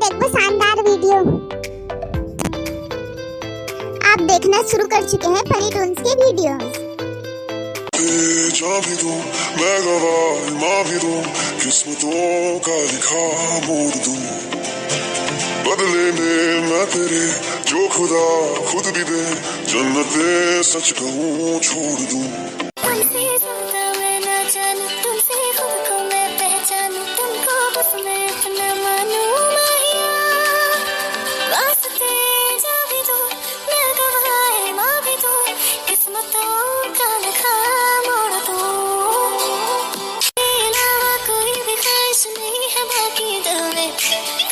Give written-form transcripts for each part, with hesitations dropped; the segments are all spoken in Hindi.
देखो शानदार वीडियो। आप देखना शुरू कर चुके हैं फनी टून्स के वीडियोस। जा भी दूं मैं गवाह माँ भी दूं, किस्मतों का लिखा मोड़ दूं, बदले में मैं तेरे जो खुदा खुद भी दे, जन्नते सच कहूँ छोड़ दूं। तुमसे ज्यादा मैं ना जानूं, तुमसे खुद को मैं पहचानूं, तुमको बस मैं अपना मानूं माहिया। वास्ते जा भी दूं मैं गवाह माँ भी दूं, किस्मतों का लिखा मोड़ दूं। तेरे अलावा कोई भी ख्वाहिश नहीं है बाकी दिल में,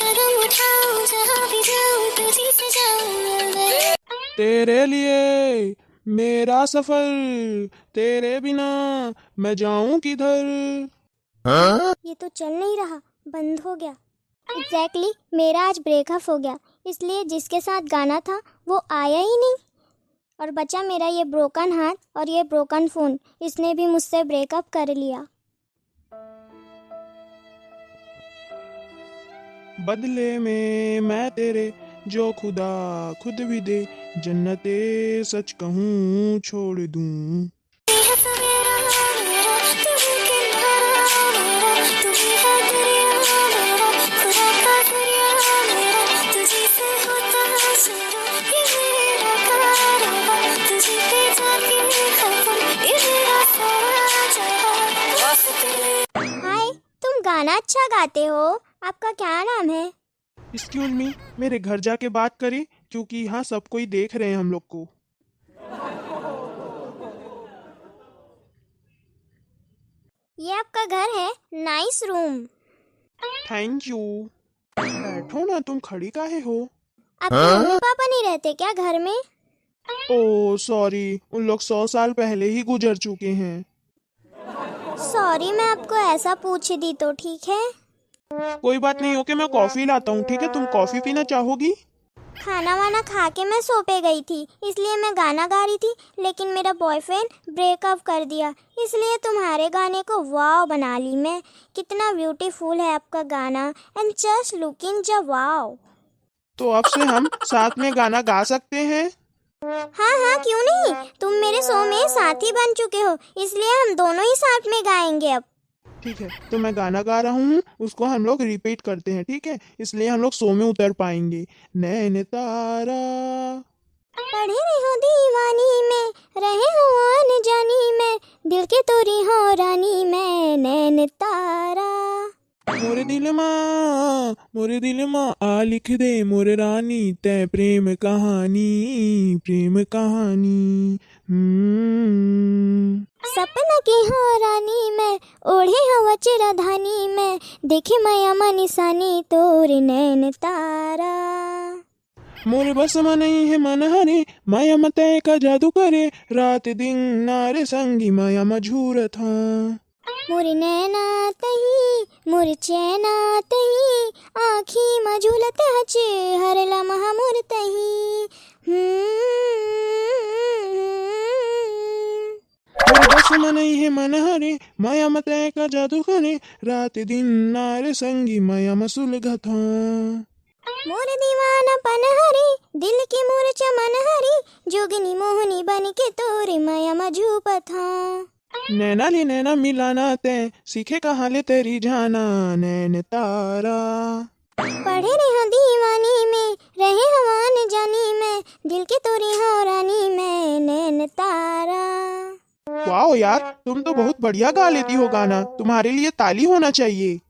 कदम उठाऊं जहाँ भी जाऊं तुझी से जाऊं मैं। तेरे लिए मेरा सफर, तेरे बिना मैं जाऊं किधर। ये तो चल नहीं रहा, बंद हो गया। एग्जैक्टली मेरा आज ब्रेकअप हो गया, इसलिए जिसके साथ गाना था वो आया ही नहीं, और बचा मेरा ये ब्रोकन हार्ट और ये ब्रोकन फोन। इसने भी मुझसे ब्रेकअप कर लिया। बदले में मैं तेरे जो खुदा खुद भी दे, जन्नते सच कहूँ छोड़ दूं। हाय, तुम गाना अच्छा गाते हो, आपका क्या नाम है? एक्सक्यूज मी, मेरे घर जाके बात करें क्योंकि यहाँ सब कोई देख रहे हैं हम लोग को। ये आपका घर है, नाइस रूम। Thank you. बैठो ना, तुम खड़ी काहे हो? आपके मम्मी पापा नहीं रहते क्या घर में? ओह सॉरी, उन लोग 100 साल पहले ही गुजर चुके हैं। सॉरी, मैं आपको ऐसा पूछ दी तो ठीक है। कोई बात नहीं, ओके मैं कॉफी लाता हूँ, ठीक है? तुम कॉफी पीना चाहोगी? खाना वाना खा के मैं सो पे गई थी, इसलिए मैं गाना गा रही थी, लेकिन मेरा बॉयफ्रेंड ब्रेकअप कर दिया, इसलिए तुम्हारे गाने को वाव बना ली मैं। कितना ब्यूटीफुल है आपका गाना, एंड जस्ट लुकिंग जा वाव। तो अब से हम साथ में गाना गा सकते हैं? हाँ हाँ, क्यों नहीं, तुम मेरे शो में साथी बन चुके हो, इसलिए हम दोनों ही साथ में गाएंगे अब। ठीक है, तो मैं गाना गा रहा हूँ, उसको हम लोग रिपीट करते हैं, ठीक है? इसलिए हम लोग शो में उतर पाएंगे। नैन तारा पढ़े रहो दीवानी में, रहे हो अनजानी में, दिल के तोरी हो रानी में, नैन तारा। मोरे दिल माँ आ लिख दे मोरे रानी, तै प्रेम कहानी, प्रेम कहानी। सपना की हो रानी में, ओढ़े हवा चिराधानी में, देखे माया मनीसानी तोरे नैन तारा। मोरे बस में नहीं है मन हरे, माया मत का जादू करे, रात दिन नारे संगी माया मझूर था। मोरे नैना तही, मोरे चैना तही, आँखी मझुलते हचे, हर लम्हा मोर तही। मोरे बस में नहीं है मन हरे, माया मत का जादू करे, रात दिन नारे संगी माया मसुलघ था। मोर दीवाना पन हरी, दिल की मोर चमन हरी, जोगिनी मोहनी बन के तोरे माया मजूप था। नैना ली नैना मिलाना ते, सीखे कहाँ ले तेरी जाना, नैन तारा। पढ़े रहो दीवानी में, रहे हवान जानी में, दिल के तोरी हो रानी में, नैन तारा। वाओ यार, तुम तो बहुत बढ़िया गा लेती हो गाना, तुम्हारे लिए ताली होना चाहिए।